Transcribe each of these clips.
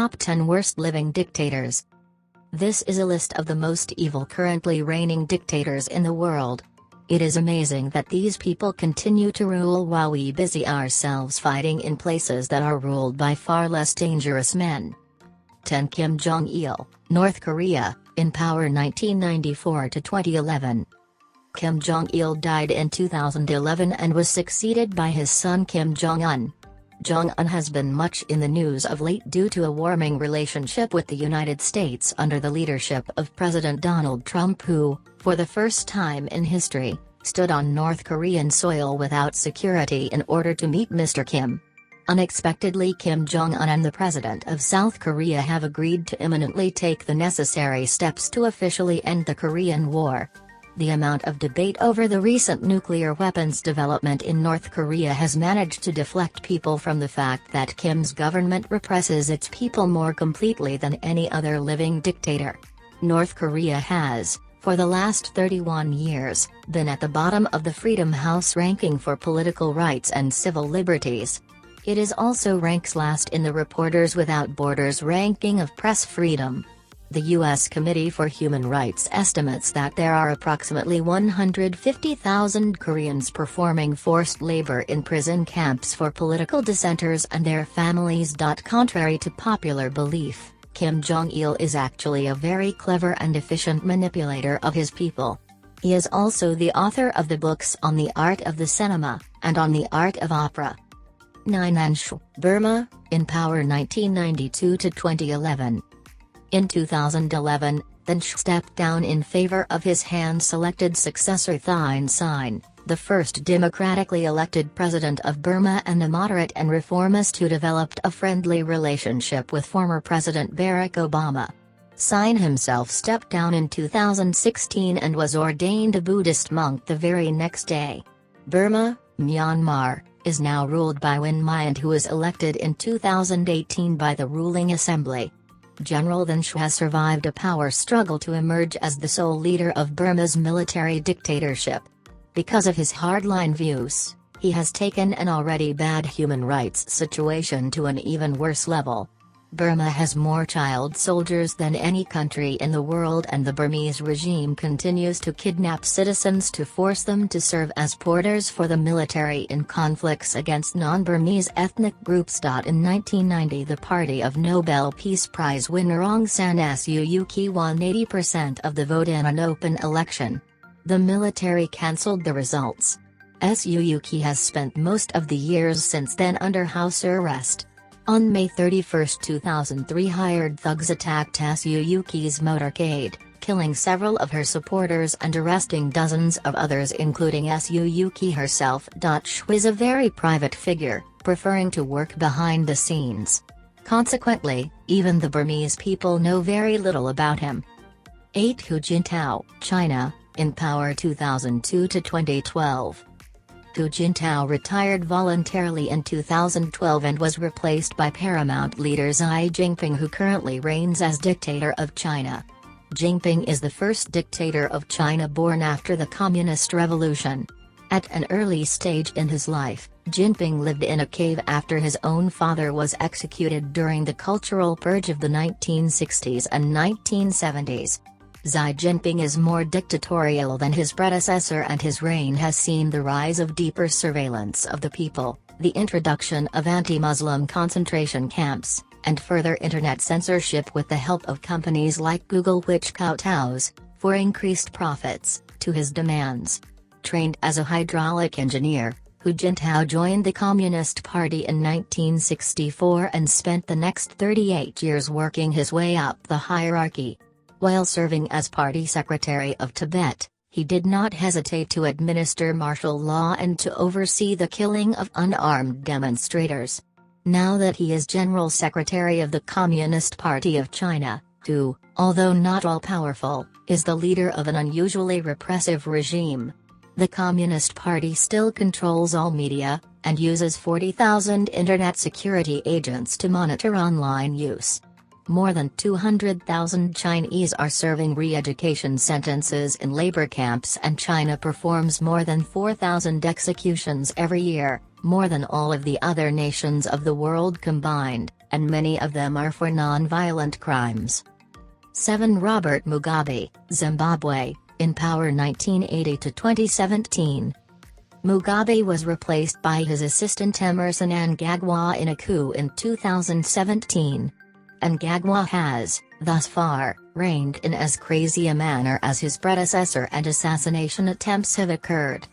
Top 10 Worst Living Dictators. This is a list of the most evil currently reigning dictators in the world. It is amazing that these people continue to rule while we busy ourselves fighting in places that are ruled by far less dangerous men. 10. Kim Jong-il, North Korea, in power 1994 to 2011. Kim Jong-il died in 2011 and was succeeded by his son Kim Jong-un. Jong-un has been much in the news of late due to a warming relationship with the United States under the leadership of President Donald Trump who, for the first time in history, stood on North Korean soil without security in order to meet Mr. Kim. Unexpectedly, Kim Jong-un and the president of South Korea have agreed to imminently take the necessary steps to officially end the Korean War. The amount of debate over the recent nuclear weapons development in North Korea has managed to deflect people from the fact that Kim's government represses its people more completely than any other living dictator. North Korea has, for the last 31 years, been at the bottom of the Freedom House ranking for political rights and civil liberties. It is also ranks last in the Reporters Without Borders ranking of press freedom. The U.S. Committee for Human Rights estimates that there are approximately 150,000 Koreans performing forced labor in prison camps for political dissenters and their families. Contrary to popular belief, Kim Jong-il is actually a very clever and efficient manipulator of his people. He is also the author of the books on the art of the cinema, and on the art of opera. 9. Burma, in power 1992 to 2011. In 2011, Than stepped down in favor of his hand-selected successor Thein Sein, the first democratically elected president of Burma and a moderate and reformist who developed a friendly relationship with former President Barack Obama. Sein himself stepped down in 2016 and was ordained a Buddhist monk the very next day. Burma, Myanmar, is now ruled by Win Myint, who was elected in 2018 by the ruling assembly. General Than has survived a power struggle to emerge as the sole leader of Burma's military dictatorship. Because of his hardline views, he has taken an already bad human rights situation to an even worse level. Burma has more child soldiers than any country in the world, and the Burmese regime continues to kidnap citizens to force them to serve as porters for the military in conflicts against non-Burmese ethnic groups. In 1990, the party of Nobel Peace Prize winner Aung San Suu Kyi won 80% of the vote in an open election. The military cancelled the results. Suu Kyi has spent most of the years since then under house arrest. On May 31, 2003, hired thugs attacked Suu Kyi's motorcade, killing several of her supporters and arresting dozens of others, including Suu Kyi herself. She is a very private figure, preferring to work behind the scenes. Consequently, even the Burmese people know very little about him. 8. Hu Jintao, China, in power 2002 to 2012. Hu Jintao retired voluntarily in 2012 and was replaced by paramount leader Xi Jinping, who currently reigns as dictator of China. Jinping is the first dictator of China born after the Communist Revolution. At an early stage in his life, Jinping lived in a cave after his own father was executed during the Cultural Purge of the 1960s and 1970s. Xi Jinping is more dictatorial than his predecessor, and his reign has seen the rise of deeper surveillance of the people, the introduction of anti-Muslim concentration camps, and further internet censorship with the help of companies like Google, which kowtows, for increased profits, to his demands. Trained as a hydraulic engineer, Hu Jintao joined the Communist Party in 1964 and spent the next 38 years working his way up the hierarchy. While serving as party secretary of Tibet, he did not hesitate to administer martial law and to oversee the killing of unarmed demonstrators. Now that he is General Secretary of the Communist Party of China, Hu, although not all-powerful, is the leader of an unusually repressive regime. The Communist Party still controls all media, and uses 40,000 internet security agents to monitor online use. More than 200,000 Chinese are serving re-education sentences in labor camps, and China performs more than 4,000 executions every year, more than all of the other nations of the world combined. and many of them are for non-violent crimes. 7. Robert Mugabe, Zimbabwe, in power 1980 to 2017. Mugabe was replaced by his assistant Emmerson Mnangagwa in a coup in 2017. Mnangagwa has, thus far, reigned in as crazy a manner as his predecessor, and assassination attempts have occurred.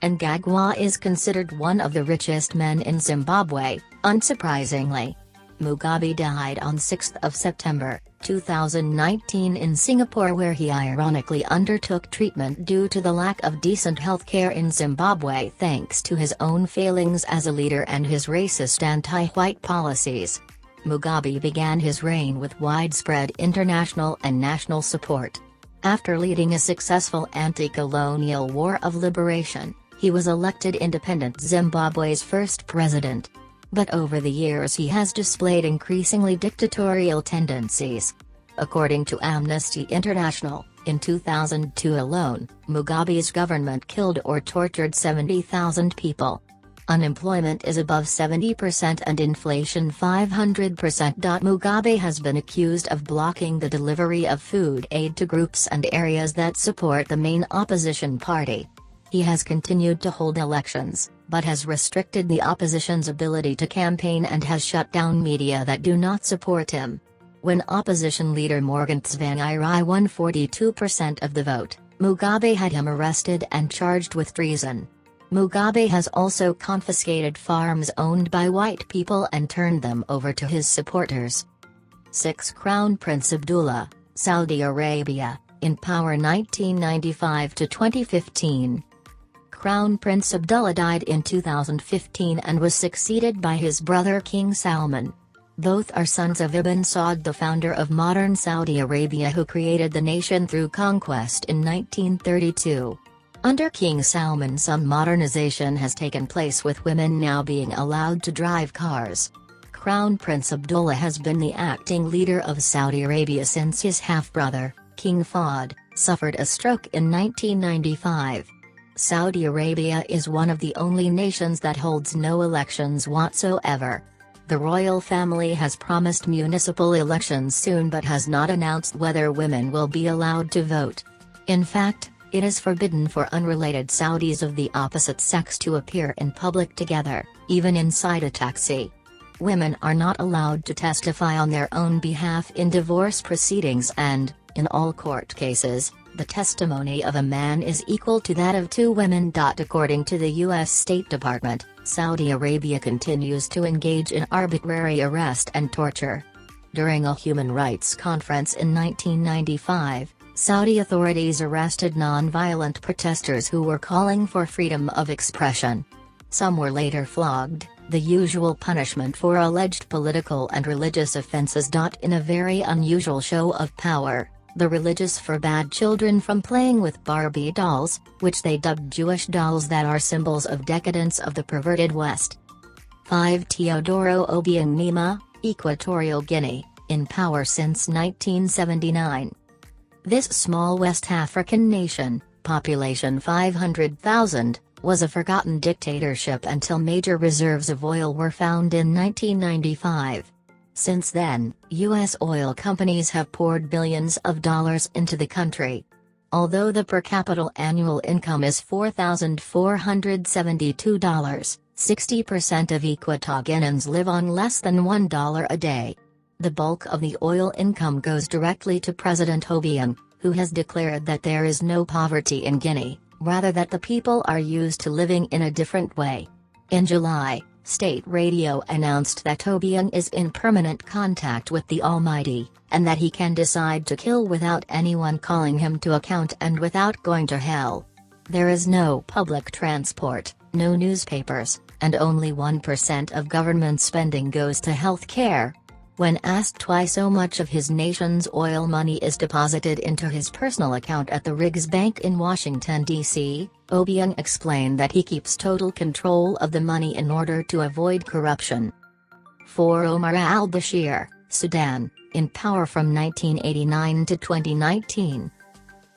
Mnangagwa is considered one of the richest men in Zimbabwe, unsurprisingly. Mugabe died on 6 September, 2019 in Singapore, where he ironically undertook treatment due to the lack of decent healthcare in Zimbabwe thanks to his own failings as a leader and his racist anti-white policies. Mugabe began his reign with widespread international and national support. After leading a successful anti-colonial war of liberation, he was elected independent Zimbabwe's first president. But over the years he has displayed increasingly dictatorial tendencies. According to Amnesty International, in 2002 alone, Mugabe's government killed or tortured 70,000 people. Unemployment is above 70% and inflation 500%. Mugabe has been accused of blocking the delivery of food aid to groups and areas that support the main opposition party. He has continued to hold elections, but has restricted the opposition's ability to campaign and has shut down media that do not support him. When opposition leader Morgan Tsvangirai won 42% of the vote, Mugabe had him arrested and charged with treason. Mugabe has also confiscated farms owned by white people and turned them over to his supporters. 6. Crown Prince Abdullah, Saudi Arabia, in power 1995 to 2015. Crown Prince Abdullah died in 2015 and was succeeded by his brother King Salman. Both are sons of Ibn Saud, the founder of modern Saudi Arabia, who created the nation through conquest in 1932. Under King Salman, some modernization has taken place, with women now being allowed to drive cars. Crown Prince Abdullah has been the acting leader of Saudi Arabia since his half-brother, King Fahd, suffered a stroke in 1995. Saudi Arabia is one of the only nations that holds no elections whatsoever. The royal family has promised municipal elections soon but has not announced whether women will be allowed to vote. In fact, it is forbidden for unrelated Saudis of the opposite sex to appear in public together, even inside a taxi. Women are not allowed to testify on their own behalf in divorce proceedings and, in all court cases, the testimony of a man is equal to that of two women. According to the U.S. State Department, Saudi Arabia continues to engage in arbitrary arrest and torture. During a human rights conference in 1995, Saudi authorities arrested non-violent protesters who were calling for freedom of expression. Some were later flogged, the usual punishment for alleged political and religious offenses. In a very unusual show of power, the religious forbade children from playing with Barbie dolls, which they dubbed Jewish dolls that are symbols of decadence of the perverted West. 5. Teodoro Obiang Nema, Equatorial Guinea, in power since 1979. This small West African nation, population 500,000, was a forgotten dictatorship until major reserves of oil were found in 1995. Since then, U.S. oil companies have poured billions of dollars into the country. Although the per capita annual income is $4,472, 60% of Equatoguineans live on less than $1 a day. The bulk of the oil income goes directly to President Obiang, who has declared that there is no poverty in Guinea, rather that the people are used to living in a different way. In July, state radio announced that Obiang is in permanent contact with the Almighty, and that he can decide to kill without anyone calling him to account and without going to hell. There is no public transport, no newspapers, and only 1% of government spending goes to health care. When asked why so much of his nation's oil money is deposited into his personal account at the Riggs Bank in Washington, D.C., Obiang explained that he keeps total control of the money in order to avoid corruption. 4. Omar al-Bashir, Sudan, in power from 1989 to 2019.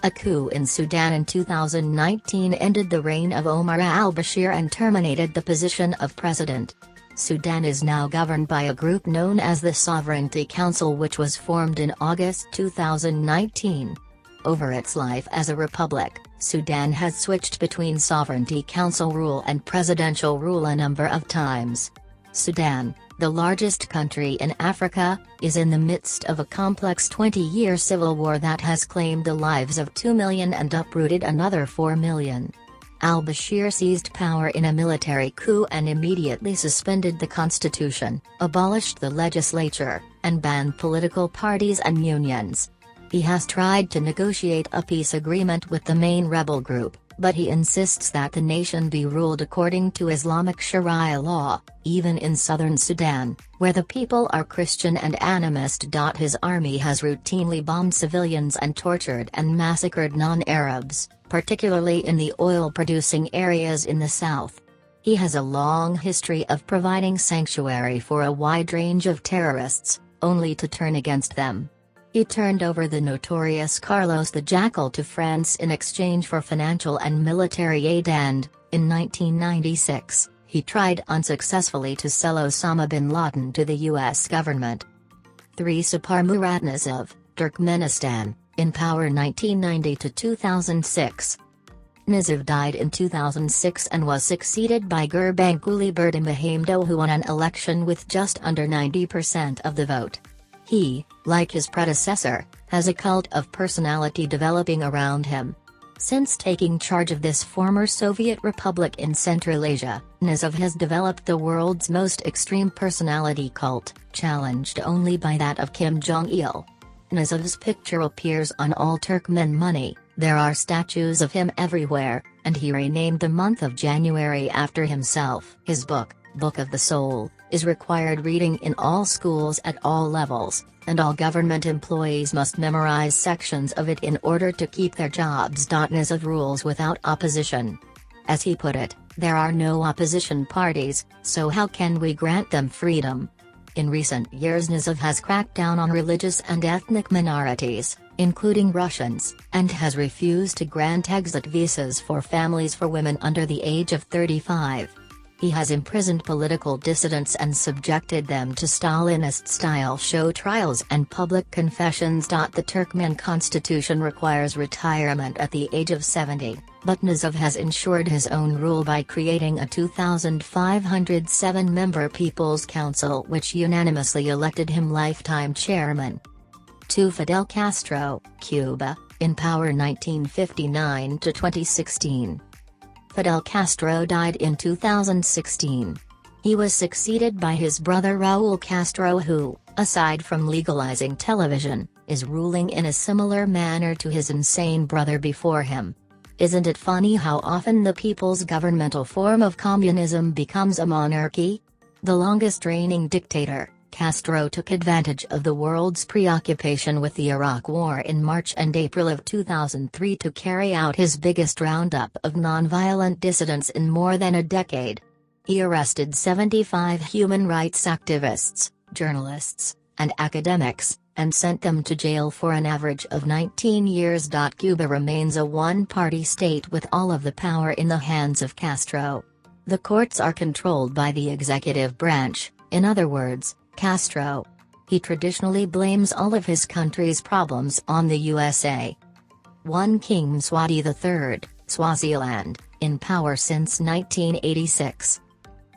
A coup in Sudan in 2019 ended the reign of Omar al-Bashir and terminated the position of president. Sudan is now governed by a group known as the Sovereignty Council, which was formed in August 2019. Over its life as a republic, Sudan has switched between Sovereignty Council rule and presidential rule a number of times. Sudan, the largest country in Africa, is in the midst of a complex 20-year civil war that has claimed the lives of 2 million and uprooted another 4 million. Al-Bashir seized power in a military coup and immediately suspended the constitution, abolished the legislature, and banned political parties and unions. He has tried to negotiate a peace agreement with the main rebel group, but he insists that the nation be ruled according to Islamic Sharia law, even in southern Sudan, where the people are Christian and animist. His army has routinely bombed civilians and tortured and massacred non-Arabs, particularly in the oil-producing areas in the south. He has a long history of providing sanctuary for a wide range of terrorists, only to turn against them. He turned over the notorious Carlos the Jackal to France in exchange for financial and military aid and, in 1996, he tried unsuccessfully to sell Osama bin Laden to the U.S. government. 3. Sapar Muradnizov, Turkmenistan, in power 1990 to 2006. Nizov died in 2006 and was succeeded by Gurbanguly Berdimuhamedow, who won an election with just under 90% of the vote. He, like his predecessor, has a cult of personality developing around him. Since taking charge of this former Soviet republic in Central Asia, Nizov has developed the world's most extreme personality cult, challenged only by that of Kim Jong-il. Nizov's picture appears on all Turkmen money, there are statues of him everywhere, and he renamed the month of January after himself. His book, Book of the Soul, is required reading in all schools at all levels, and all government employees must memorize sections of it in order to keep their jobs. Nizov rules without opposition. As he put it, there are no opposition parties, so how can we grant them freedom? In recent years, Nizov has cracked down on religious and ethnic minorities, including Russians, and has refused to grant exit visas for families for women under the age of 35. He has imprisoned political dissidents and subjected them to Stalinist-style show trials and public confessions. The Turkmen constitution requires retirement at the age of 70, but Nizov has ensured his own rule by creating a 2,507-member People's Council which unanimously elected him lifetime chairman. 2. Fidel Castro, Cuba, in power 1959 to 2016. Fidel Castro died in 2016. He was succeeded by his brother Raúl Castro, who, aside from legalizing television, is ruling in a similar manner to his insane brother before him. Isn't it funny how often the people's governmental form of communism becomes a monarchy? The longest reigning dictator, Castro took advantage of the world's preoccupation with the Iraq War in March and April of 2003 to carry out his biggest roundup of nonviolent dissidents in more than a decade. He arrested 75 human rights activists, journalists, and academics, and sent them to jail for an average of 19 years. Cuba remains a one-party state with all of the power in the hands of Castro. The courts are controlled by the executive branch, in other words, Castro. He traditionally blames all of his country's problems on the USA. 1. King Mswati III, Swaziland, in power since 1986.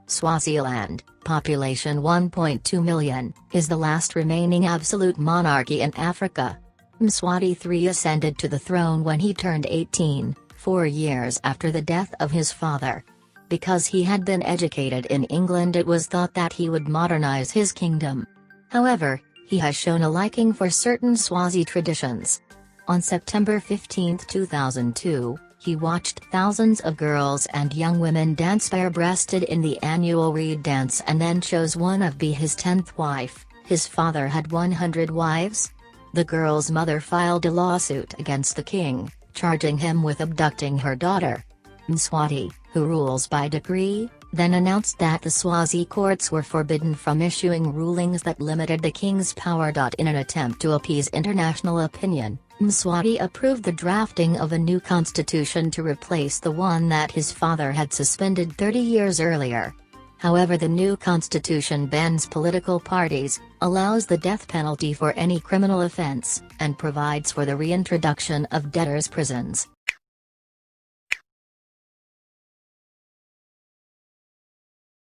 Swaziland, population 1.2 million, is the last remaining absolute monarchy in Africa. Mswati III ascended to the throne when he turned 18, 4 years after the death of his father. Because he had been educated in England, it was thought that he would modernize his kingdom. However, he has shown a liking for certain Swazi traditions. On September 15, 2002, he watched thousands of girls and young women dance bare-breasted in the annual Reed dance and then chose one of be his 10th wife. His father had 100 wives. The girl's mother filed a lawsuit against the king, charging him with abducting her daughter. Mswati, who rules by decree, then announced that the Swazi courts were forbidden from issuing rulings that limited the king's power. In an attempt to appease international opinion, Mswati approved the drafting of a new constitution to replace the one that his father had suspended 30 years earlier. However, the new constitution bans political parties, allows the death penalty for any criminal offense, and provides for the reintroduction of debtors' prisons.